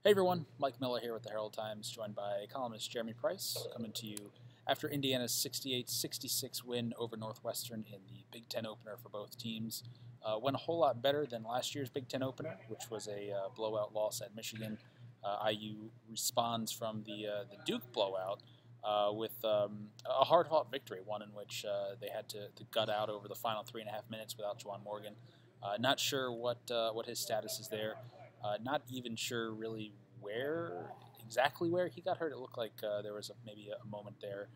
Hey everyone, Mike Miller here with the Herald Times, joined by columnist Jeremy Price, coming to you after Indiana's 68-66 win over Northwestern in the Big Ten opener for both teams. Went a whole lot better than last year's Big Ten opener, which was a blowout loss at Michigan. IU responds from the Duke blowout with a hard-fought victory, one in which they had to gut out over the final 3.5 minutes without Juwan Morgan. Not sure what his status is there. Not even sure really exactly where he got hurt. It looked like there was maybe a moment there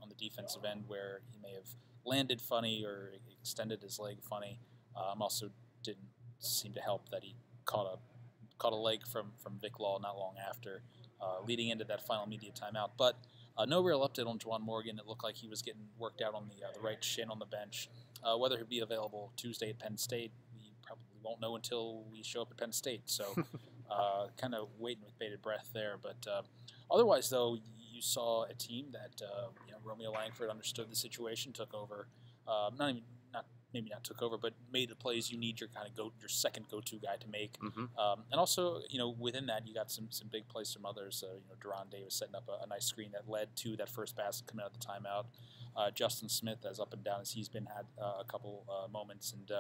on the defensive end where he may have landed funny or extended his leg funny. Also didn't seem to help that he caught a leg from Vic Law not long after, leading into that final media timeout. But no real update on Juwan Morgan. It looked like he was getting worked out on the right shin on the bench. Whether he'll be available Tuesday at Penn State, we probably won't know until we show up at Penn State. So kind of waiting with bated breath there. But otherwise, though, you saw a team that Romeo Langford understood the situation, took over. Maybe not took over, but made the plays you need your your second go-to guy to make. And also, within that, you got some big plays from others. Deron Davis setting up a nice screen that led to that first basket coming out of the timeout. Justin Smith, as up and down as he's been, had a couple moments. And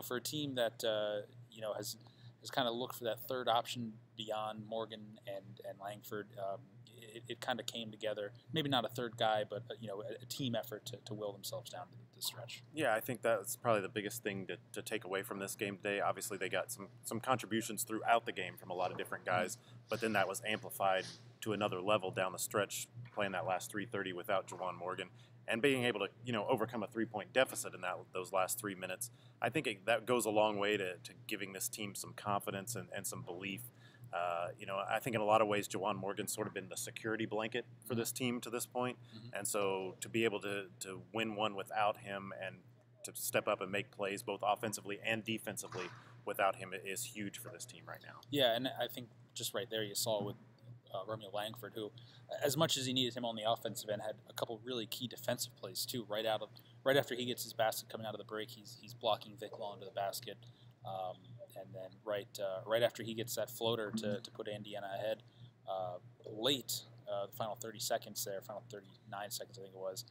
for a team that has kind of looked for that third option beyond Morgan and Langford, it kind of came together. Maybe not a third guy, but a team effort to will themselves down the stretch. Yeah, I think that's probably the biggest thing to take away from this game today. Obviously, they got some contributions throughout the game from a lot of different guys, but then that was amplified to another level down the stretch, playing that last 3:30 without Juwan Morgan, and being able to overcome a 3-point deficit in those last 3 minutes. I think that goes a long way to giving this team some confidence and some belief. I think in a lot of ways, Juwan Morgan's sort of been the security blanket for this team to this point. And so to be able to win one without him and to step up and make plays both offensively and defensively without him is huge for this team right now. Yeah, and I think just right there you saw with Romeo Langford, who, as much as he needed him on the offensive end, had a couple really key defensive plays too. Right after he gets his basket coming out of the break, he's blocking Vic Law into the basket. And then right after he gets that floater to put Indiana ahead, late, the final 30 seconds there, final 39 seconds I think it was,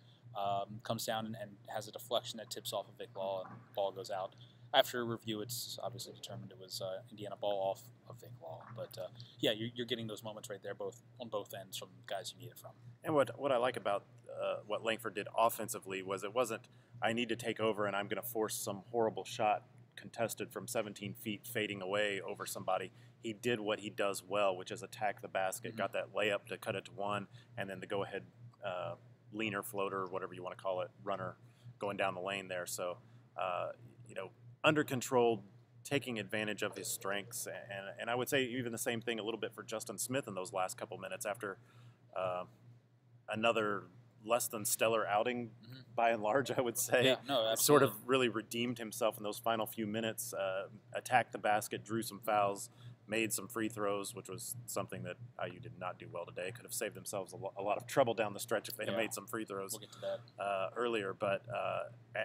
comes down and has a deflection that tips off of Vic Law and the ball goes out. After review, it's obviously determined it was Indiana ball off of Vic Law. But yeah, you're getting those moments right there, on both ends from guys you need it from. And what I like about what Langford did offensively was it wasn't, I need to take over and I'm going to force some horrible shot contested from 17 feet fading away over somebody. He did what he does well, which is attack the basket, got that layup to cut it to one, and then the go-ahead leaner floater, whatever you want to call it, runner going down the lane there. So, under control, taking advantage of his strengths. And I would say even the same thing a little bit for Justin Smith in those last couple minutes after another less than stellar outing by and large, I would say. Yeah, no, absolutely. Sort of really redeemed himself in those final few minutes, attacked the basket, drew some fouls, made some free throws, which was something that IU did not do well today. Could have saved themselves a lot of trouble down the stretch if they had made some free throws. We'll get to that. Earlier. But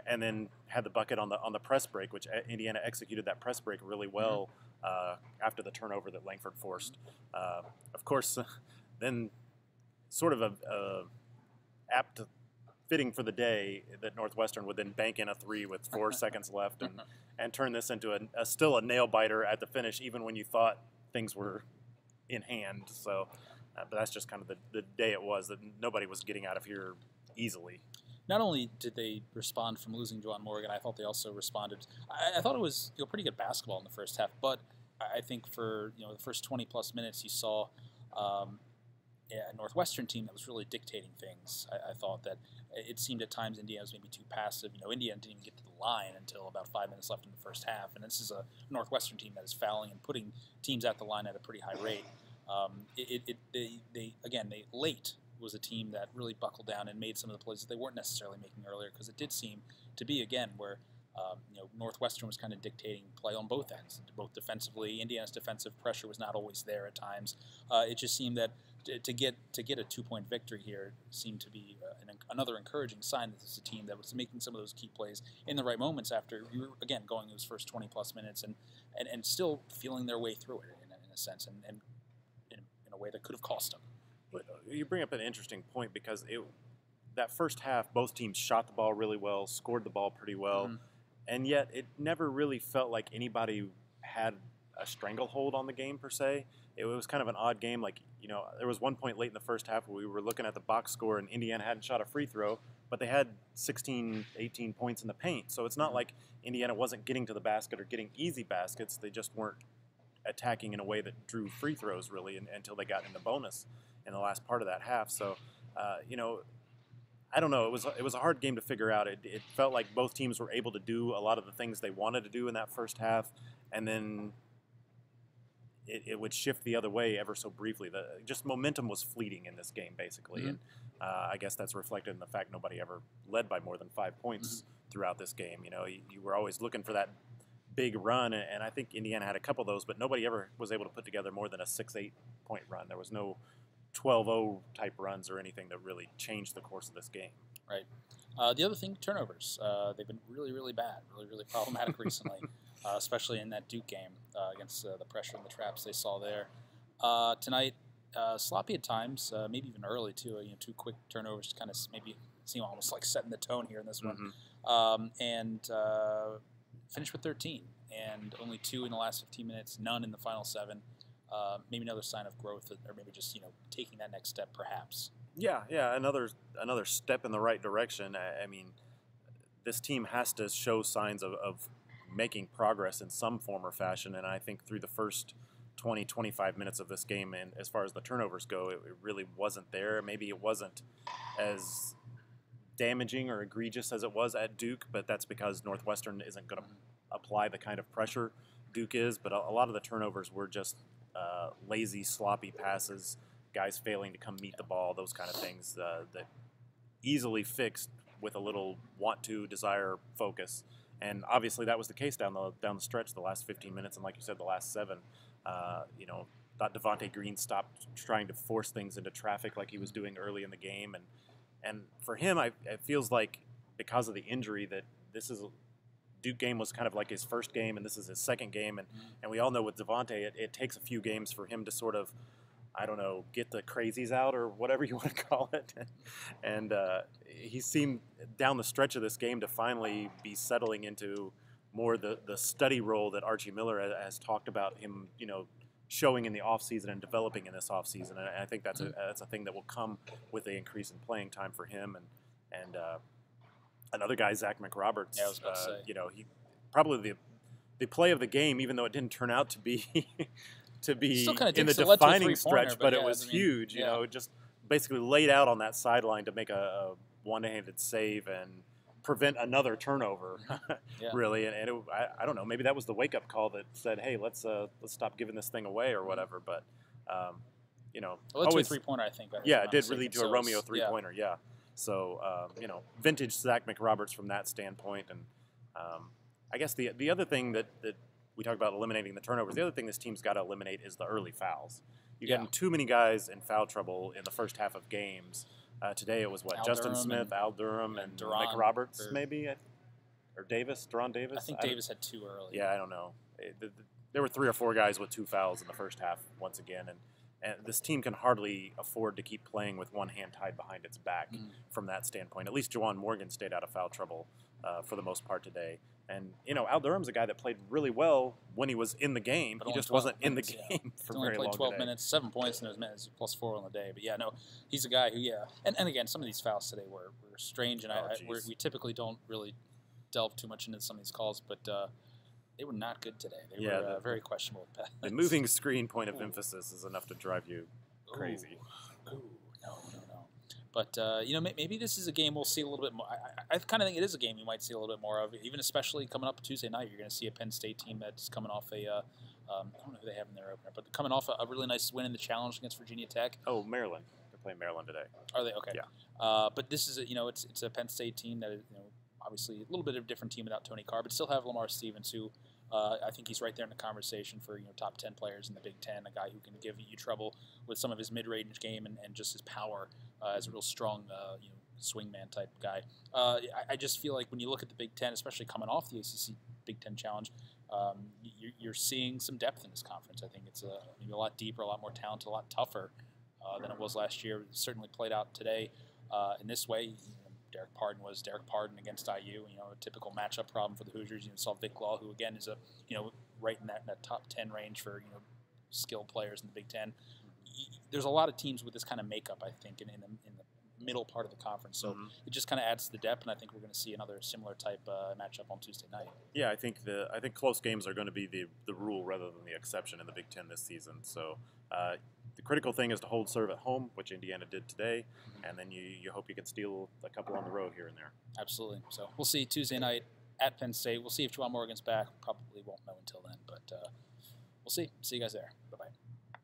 and then had the bucket on the press break, which Indiana executed that press break really well after the turnover that Langford forced. Of course, then sort of a apt fitting for the day that Northwestern would then bank in a three with 4 seconds left and turn this into still a nail-biter at the finish, even when you thought things were in hand. So, but that's just kind of the day it was, that nobody was getting out of here easily. Not only did they respond from losing Juwan Morgan, I thought they also responded. I thought it was pretty good basketball in the first half, but I think for the first 20-plus minutes you saw a Northwestern team that was really dictating things. I thought that it seemed at times Indiana was maybe too passive. Indiana didn't even get to the line until about 5 minutes left in the first half, and this is a Northwestern team that is fouling and putting teams at the line at a pretty high rate. They late was a team that really buckled down and made some of the plays that they weren't necessarily making earlier, because it did seem to be, again, where Northwestern was kind of dictating play on both ends, both defensively. Indiana's defensive pressure was not always there at times. It just seemed that to get a 2-point victory here seemed to be another encouraging sign that this is a team that was making some of those key plays in the right moments after you were, again, going those first 20-plus minutes and still feeling their way through it in a a sense, and in a way that could have cost them. But you bring up an interesting point because that first half, both teams shot the ball really well, scored the ball pretty well, and yet it never really felt like anybody had a stranglehold on the game per se. It was kind of an odd game. Like, there was one point late in the first half where we were looking at the box score and Indiana hadn't shot a free throw, but they had 16, 18 points in the paint. So it's not like Indiana wasn't getting to the basket or getting easy baskets. They just weren't attacking in a way that drew free throws really until they got in the bonus in the last part of that half. So, I don't know. It was a hard game to figure out. It felt like both teams were able to do a lot of the things they wanted to do in that first half, and then it would shift the other way ever so briefly. Just momentum was fleeting in this game, basically, and I guess that's reflected in the fact nobody ever led by more than 5 points throughout this game. You were always looking for that big run, and I think Indiana had a couple of those, but nobody ever was able to put together more than a 6-8 point run. There was no 12-0 type runs or anything that really changed the course of this game. Right. The other thing, turnovers. They've been really, really bad, really, really problematic recently, especially in that Duke game against the pressure and the traps they saw there. Tonight, sloppy at times, maybe even early too. 2 quick turnovers to kind of maybe seem almost like setting the tone here in this one. And finished with 13, and only 2 in the last 15 minutes, none in the final 7. Maybe another sign of growth, or maybe just taking that next step, perhaps. Yeah, another step in the right direction. I mean, this team has to show signs of making progress in some form or fashion, and I think through the first 20, 25 minutes of this game, and as far as the turnovers go, it really wasn't there. Maybe it wasn't as damaging or egregious as it was at Duke, but that's because Northwestern isn't going to apply the kind of pressure Duke is. But a lot of the turnovers were just lazy, sloppy passes, guys failing to come meet the ball, those kind of things that easily fixed with a little want to, desire, focus. And obviously that was the case down the stretch the last 15 minutes, and like you said, the last 7. Thought Devontae Green stopped trying to force things into traffic like he was doing early in the game, and for him, it feels like because of the injury that Duke game was kind of like his first game, and this is his second game, and we all know with Devontae, it takes a few games for him to sort of, I don't know, get the crazies out or whatever you want to call it, and he seemed down the stretch of this game to finally be settling into more the study role that Archie Miller has talked about him, showing in the offseason and developing in this offseason, and I think that's a thing that will come with the increase in playing time for him, and another guy, Zach McRoberts. Yeah, I was about to say. He probably the play of the game, even though it didn't turn out to be Still kind of in the defining stretch, but it was huge. Just basically laid out on that sideline to make a one-handed save and prevent another turnover, really. And I don't know, maybe that was the wake-up call that said, hey, let's stop giving this thing away or whatever. But well, always a 3-pointer, I think. It did lead to a Romeo 3-pointer. Yeah. So vintage Zach McRoberts from that standpoint. And I guess the other thing that we talk about eliminating the turnovers, the other thing this team's got to eliminate is the early fouls. You're getting too many guys in foul trouble in the first half of games. Today it was Justin Smith, Al Durham, and McRoberts, maybe, or Davis, Deron Davis. I think Davis had 2 early. Yeah, I don't know. There were 3 or 4 guys with 2 fouls in the first half once again, and this team can hardly afford to keep playing with one hand tied behind its back from that standpoint. At least Juwan Morgan stayed out of foul trouble for the most part today. And, Al Durham's a guy that played really well when he was in the game. He just wasn't in the game for very long. He only played 12 minutes, 7 points in those minutes, plus 4 on the day. But, he's a guy who, And again, some of these fouls today were strange, and we typically don't really delve too much into some of these calls, but they were not good today. They were very questionable. The moving screen point of emphasis is enough to drive you crazy. No. But, maybe this is a game we'll see a little bit more. I kind of think it is a game you might see a little bit more of, even especially coming up Tuesday night. You're going to see a Penn State team that's coming off I don't know who they have in their opener, but coming off a really nice win in the challenge against Virginia Tech. Oh, Maryland. They're playing Maryland today. Are they? Okay. Yeah. But this is, it's a Penn State team that is, obviously a little bit of a different team without Tony Carr, but still have Lamar Stevens, who I think he's right there in the conversation for top 10 players in the Big Ten, a guy who can give you trouble with some of his mid-range game and just his power as a real strong swingman type guy. I just feel like when you look at the Big Ten, especially coming off the ACC Big Ten Challenge, You're seeing some depth in this conference. I think it's maybe a lot deeper, a lot more talented, a lot tougher than it was last year. It certainly played out today in this way. Derek Pardon was Derek Pardon against IU. A typical matchup problem for the Hoosiers. You saw Vic Law, who again is right in that top 10 range for skilled players in the Big Ten. There's a lot of teams with this kind of makeup, I think, in the middle part of the conference. So it just kind of adds to the depth, and I think we're going to see another similar type matchup on Tuesday night. Yeah, I think close games are going to be the rule rather than the exception in the Big Ten this season. So the critical thing is to hold serve at home, which Indiana did today, and then you hope you can steal a couple on the road here and there. Absolutely. So we'll see Tuesday night at Penn State. We'll see if Juwan Morgan's back. Probably won't know until then, but we'll see. See you guys there. Bye-bye.